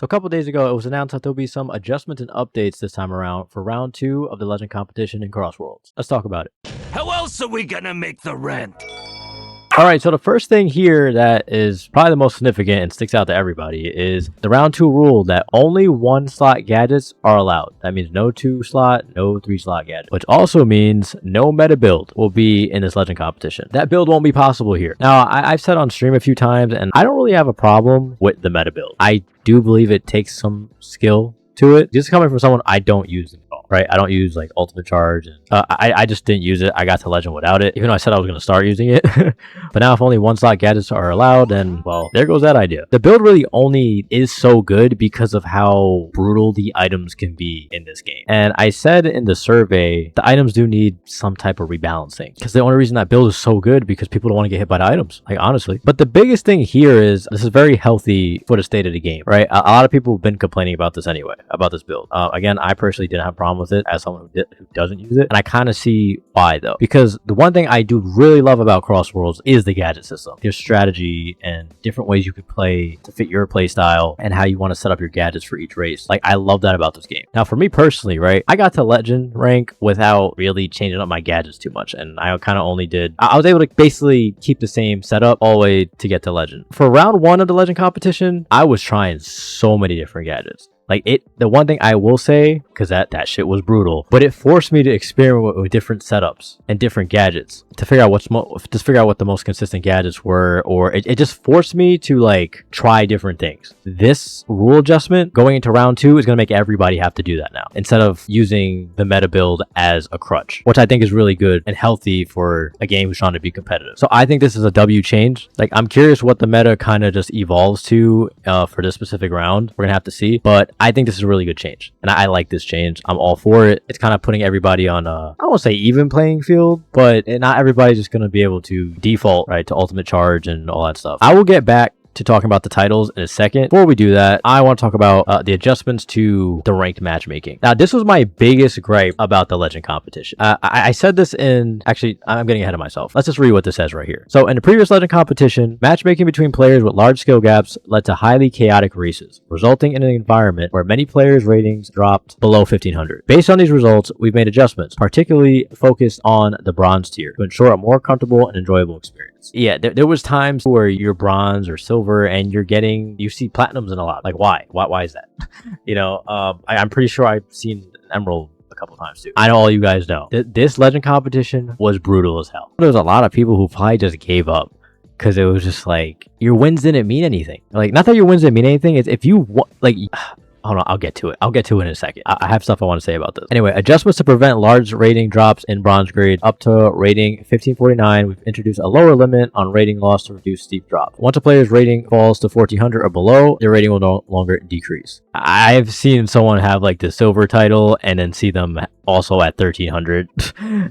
So a couple days ago, it was announced that there'll be some adjustments and updates this time around for round 2 of the Legend competition in CrossWorlds. Let's talk about it. How else are we gonna make the rent? Alright, so the first thing here that is probably the most significant and sticks out to everybody is the round 2 rule that only 1-slot gadgets are allowed. That means no 2-slot, no 3-slot gadget. Which also means no meta build will be in this Legend competition. That build won't be possible here. Now, I've said on stream a few times, and I don't really have a problem with the meta build. I do believe it takes some skill to it. Just coming from someone, I don't use them at all, right? I don't use like ultimate charge, and I just didn't use it. I got to Legend without it, even though I said I was going to start using it. But now if only 1-slot gadgets are allowed, then well, there goes that idea. The build really only is so good because of how brutal the items can be in this game. And I said in the survey, the items do need some type of rebalancing, because the only reason that build is so good because people don't want to get hit by the items, like honestly. But the biggest thing here is this is very healthy for the state of the game, right? A lot of people have been complaining about this anyway, about this build. Again, I personally didn't have a problem with it as someone who doesn't use it, and I kind of see why though, because the one thing I do really love about CrossWorlds is the gadget system. There's strategy and different ways you could play to fit your play style and how you want to set up your gadgets for each race. Like, I love that about this game. Now for me personally, right, I got to Legend rank without really changing up my gadgets too much, and I kind of only did, I was able to basically keep the same setup all the way to get to Legend. For round 1 of the Legend competition, I was trying so many different gadgets. Like, the one thing I will say, because that shit was brutal, but it forced me to experiment with different setups and different gadgets to figure out what the most consistent gadgets were, or it just forced me to like try different things. This rule adjustment going into round 2 is going to make everybody have to do that now, instead of using the meta build as a crutch, which I think is really good and healthy for a game who's trying to be competitive. So I think this is a W change. Like, I'm curious what the meta kind of just evolves to for this specific round. We're gonna have to see, but I think this is a really good change, and I like this change. I'm all for it. It's kind of putting everybody on I won't say even playing field, but not everybody's just going to be able to default right to ultimate charge and all that stuff. I will get back to talking about the titles in a second. Before we do that, I want to talk about the adjustments to the ranked matchmaking. Now, this was my biggest gripe about the Legend competition. I said this in, actually, I'm getting ahead of myself. Let's just read what this says right here. So in the previous Legend competition, matchmaking between players with large skill gaps led to highly chaotic races, resulting in an environment where many players' ratings dropped below 1500. Based on these results, we've made adjustments, particularly focused on the bronze tier, to ensure a more comfortable and enjoyable experience. Yeah, there was times where you're bronze or silver and you see platinums in a lot. Like, why is that? You know, I'm pretty sure I've seen emerald a couple times too. I know all you guys know. This Legend competition was brutal as hell. There's a lot of people who probably just gave up because it was just like, your wins didn't mean anything. Like, not that your wins didn't mean anything. It's if you like, hold on, I'll get to it. I'll get to it in a second. I have stuff I want to say about this. Anyway, adjustments to prevent large rating drops in bronze grade up to rating 1549. We've introduced a lower limit on rating loss to reduce steep drop. Once a player's rating falls to 1400 or below, their rating will no longer decrease. I've seen someone have like the silver title and then see them also at 1300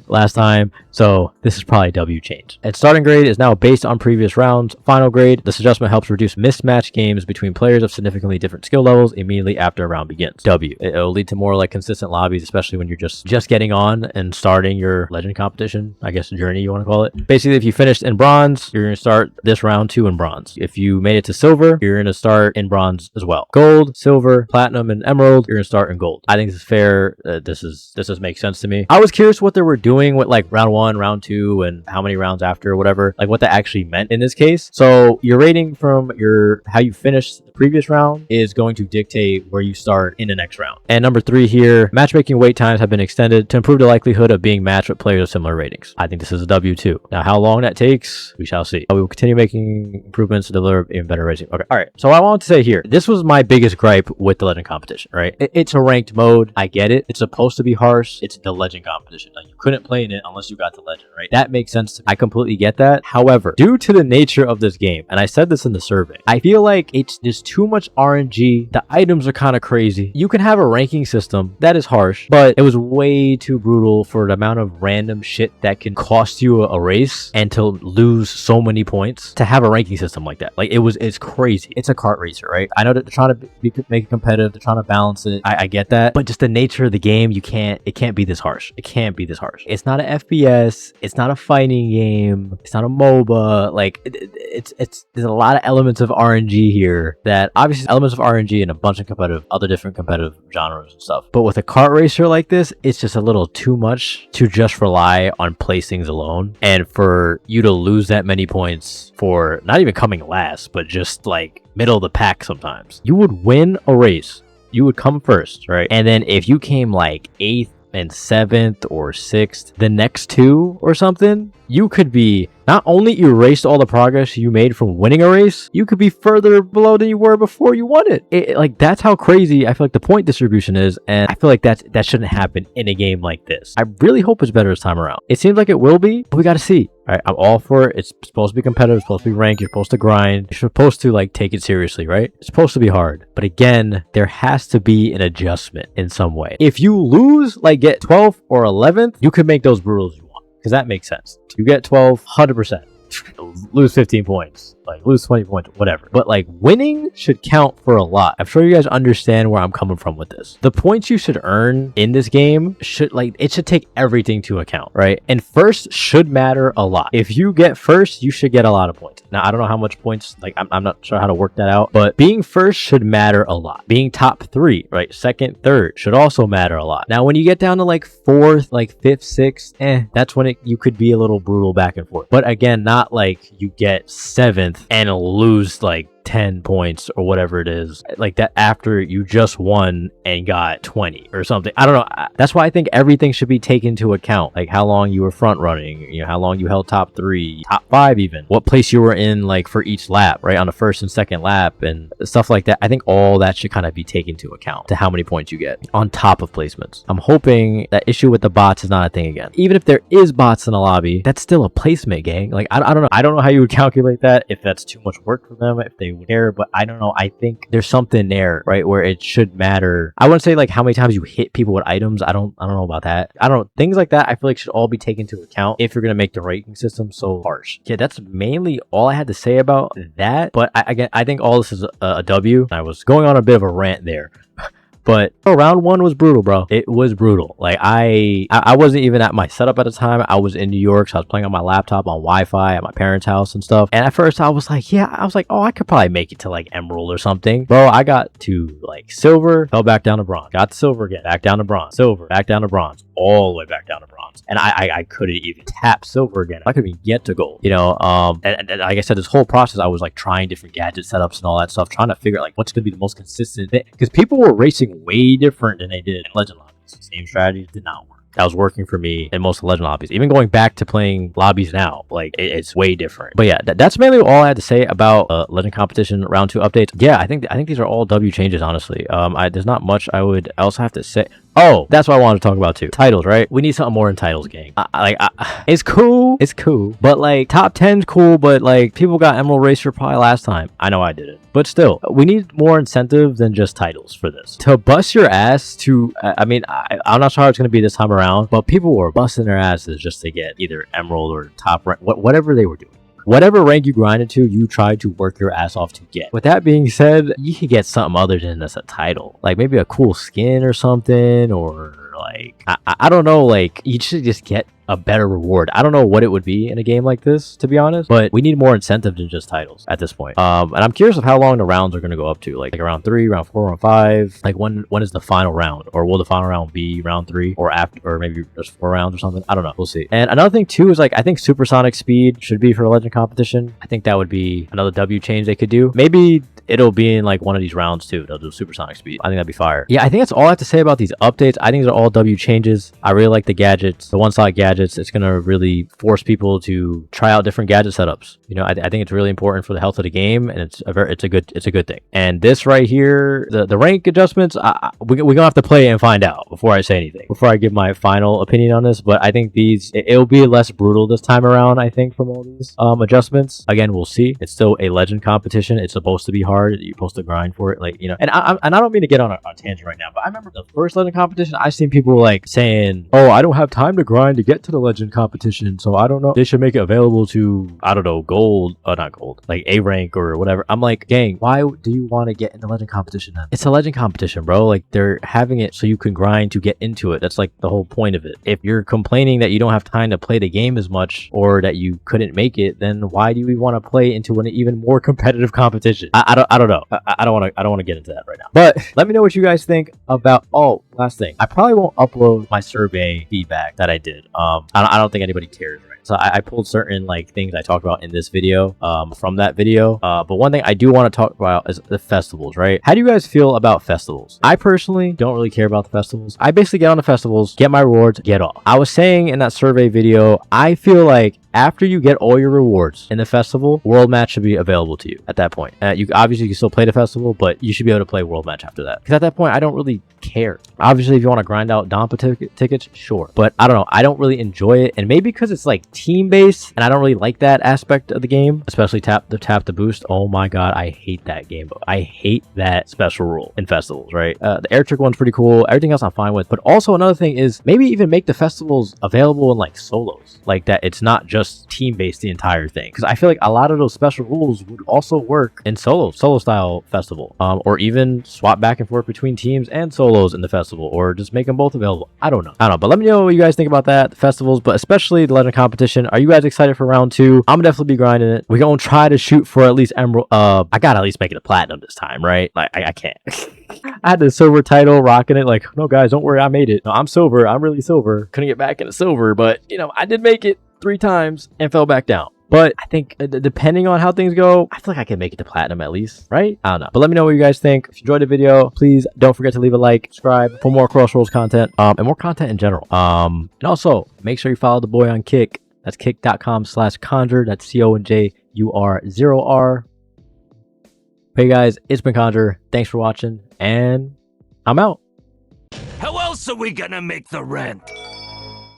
last time, so this is probably a W change. And starting grade is now based on previous rounds. Final grade, this adjustment helps reduce mismatched games between players of significantly different skill levels immediately after a round begins. W, it'll lead to more like consistent lobbies, especially when you're just getting on and starting your Legend competition, I guess journey you want to call it. Basically, if you finished in bronze, you're going to start this round 2 in bronze. If you made it to silver, you're going to start in bronze as well. Gold, silver, platinum, and emerald, you're going to start in gold. I think this is fair. This does make sense to me. I was curious what they were doing with like round 1, round 2, and how many rounds after, whatever, like what that actually meant in this case. So your rating from how you finished the previous round is going to dictate where you start in the next round. And number 3 here, matchmaking wait times have been extended to improve the likelihood of being matched with players of similar ratings. I think this is a W2. Now, how long that takes, we shall see. We will continue making improvements to deliver even better racing. Okay, all right. So I want to say here, this was my biggest gripe with the Legend competition, right? It's a ranked mode. I get it. It's supposed to be harsh. It's the Legend competition. Like, you couldn't play in it unless you got to Legend, right? That makes sense to me. I completely get that. However, due to the nature of this game, and I said this in the survey, I feel like there's too much RNG. The items are kind of crazy. You can have a ranking system that is harsh, but it was way too brutal for the amount of random shit that can cost you a race and to lose so many points to have a ranking system like that. Like it's crazy. It's a kart racer, right? I know that they're trying to make it competitive. They're trying to balance it. I get that, but just the nature of the game, it can't be this harsh. It can't be this harsh. It's not an FPS. It's not a fighting game. It's not a MOBA. Like there's a lot of elements of RNG here that obviously elements of RNG in a bunch of other different competitive genres and stuff. But with a kart racer like this, it's just a little too much to just rely on placings alone, and for you to lose that many points for not even coming last, but just like middle of the pack sometimes. You would win a race. You would come first, right? And then if you came like 8th and 7th or 6th, the next 2 or something, you could be not only erased all the progress you made from winning a race, you could be further below than you were before you won it. Like, that's how crazy I feel like the point distribution is, and I feel like that shouldn't happen in a game like this. I really hope it's better this time around. It seems like it will be, but we gotta see. All right, I'm all for it. It's supposed to be competitive. It's supposed to be ranked. You're supposed to grind. You're supposed to like take it seriously, right? It's supposed to be hard. But again, there has to be an adjustment in some way. If you lose, like get 12th or 11th, you could make those brutal as you want, because that makes sense. You get 12, 100%. Lose 15 points, like lose 20 points, whatever. But like winning should count for a lot. I'm sure you guys understand where I'm coming from with this. The points you should earn in this game should take everything to account, right? And first should matter a lot. If you get first, you should get a lot of points. Now, I don't know how much points, like I'm not sure how to work that out, but being first should matter a lot. Being top 3, right? Second, third should also matter a lot. Now, when you get down to like 4th, like 5th, 6th, that's when you could be a little brutal back and forth. But again, not like you get 7th and lose like 10 points or whatever it is like that after you just won and got 20 or something. I don't know. That's why I think everything should be taken into account, like how long you were front running, you know, how long you held top 3, top 5, even what place you were in like for each lap, right, on the first and second lap and stuff like that. I think all that should kind of be taken into account to how many points you get on top of placements. I'm hoping that issue with the bots is not a thing again. Even if there is bots in a lobby, that's still a placement, gang. Like I don't know how you would calculate that, if that's too much work for them, if they would care, but I don't know. I think there's something there, right, where it should matter. I wouldn't say like how many times you hit people with items. I don't know about that. I don't know. Things like that I feel like should all be taken into account if you're gonna make the ranking system so harsh. Yeah, that's mainly all I had to say about that. But I think all this is a W. I was going on a bit of a rant there. But round 1 was brutal, bro. It was brutal. Like I wasn't even at my setup at the time. I was in New York, so I was playing on my laptop on Wi-Fi at my parents' house and stuff. And at first I was like, oh, I could probably make it to like Emerald or something. Bro, I got to like silver, fell back down to bronze. Got to silver again, back down to bronze. Silver, back down to bronze. All the way back down to bronze. And I couldn't even tap silver again. I couldn't even get to gold, you know. And like I said, this whole process, I was like trying different gadget setups and all that stuff, trying to figure out like what's going to be the most consistent thing. Because people were racing way different than they did in Legend lobbies. Same strategies did not work. That was working for me in most of the Legend lobbies. Even going back to playing lobbies now, like it's way different. But yeah, that's mainly all I had to say about Legend competition round 2 updates. Yeah, I think these are all W changes, honestly. There's not much I would else have to say. Oh, that's what I wanted to talk about too. Titles, right? We need something more in titles, gang. It's cool. It's cool. But like top 10's cool, but like people got Emerald Racer probably last time. I know I didn't. But still, we need more incentive than just titles for this. To bust your ass to, I'm not sure how it's going to be this time around, but people were busting their asses just to get either Emerald or top rank, whatever they were doing. Whatever rank you grinded to, you tried to work your ass off to get. With that being said, you could get something other than just a title. Like maybe a cool skin or something, or like, I don't know, like you should just get a better reward. I don't know what it would be in a game like this, to be honest, but we need more incentive than just titles at this point. And I'm curious of how long the rounds are going to go up to, like round 3, round 4, round 5. Like when is the final round, or will the final round be round 3 or after, or maybe just 4 rounds or something? I don't know. We'll see. And another thing too is like I think supersonic speed should be for a Legend competition. I think that would be another W change they could do. Maybe it'll be in like one of these rounds too. They'll do supersonic speed. I think that'd be fire. Yeah, I think that's all I have to say about these updates. I think they're all W changes. I really like the gadgets, the one-slot gadgets. It's gonna really force people to try out different gadget setups. You know, I think it's really important for the health of the game, and it's a good thing. And this right here, the rank adjustments, we're gonna have to play it and find out before I say anything, before I give my final opinion on this. But I think it'll be less brutal this time around, I think, from all these adjustments. Again, we'll see. It's still a Legend competition. It's supposed to be hard. hard. You're supposed to grind for it, like, you know. And I don't mean to get on a tangent right now, but I remember the first legend competition. I've seen people like saying, "Oh, I don't have time to grind to get to the legend competition, so I don't know. They should make it available to, I don't know, gold, not gold, like A rank or whatever." I'm like, gang, why do you want to get in the legend competition then? It's a legend competition, bro. Like, they're having it so you can grind to get into it. That's like the whole point of it. If you're complaining that you don't have time to play the game as much, or that you couldn't make it, then why do we want to play into an even more competitive competition? I don't know. I don't want to get into that right now. But let me know what you guys think about. Oh, last thing, I probably won't upload my survey feedback that I did. I don't think anybody cares, right? So I pulled certain like things I talked about in this video from that video. But one thing I do want to talk about is the festivals, right? How do you guys feel about festivals? I personally don't really care about the festivals. I basically get on the festivals, get my rewards, get off. I was saying in that survey video, I feel like after you get all your rewards in the festival, World Match should be available to you at that point. You obviously can still play the festival, but you should be able to play World Match after that. Because at that point, I don't really care. Obviously, if you want to grind out Dompa tickets, sure. But I don't know. I don't really enjoy it. And maybe because it's like team-based, and I don't really like that aspect of the game, especially tap to boost. Oh my god, I hate that game. I hate that special rule in festivals, right? The air trick one's pretty cool. Everything else I'm fine with. But also another thing is maybe even make the festivals available in like solos. Like that it's not just team-based the entire thing. Because I feel like a lot of those special rules would also work in solo style festival. Or even swap back and forth between teams and solos in the festival, or just make them both available. I don't know. But let me know what you guys think about that, the festivals, but especially the legend competition. Are you guys excited for round 2? I'm gonna definitely be grinding it. We're gonna try to shoot for at least emerald. I gotta at least make it a platinum this time, right? Like I can't. I had the silver title, rocking it. Like, no guys, don't worry, I made it. No, I'm silver. I'm really silver. Couldn't get back into silver, but you know, I did make it 3 times and fell back down. But I think depending on how things go, I feel like I can make it to platinum at least, right? I don't know. But let me know what you guys think. If you enjoyed the video, please don't forget to leave a like, subscribe for more CrossWorlds content, and more content in general. And also, make sure you follow the boy on Kick. That's kick.com/Conjure. That's CONJUR0R. Hey guys, it's been Conjure. Thanks for watching, and I'm out. How else are we gonna make the rent?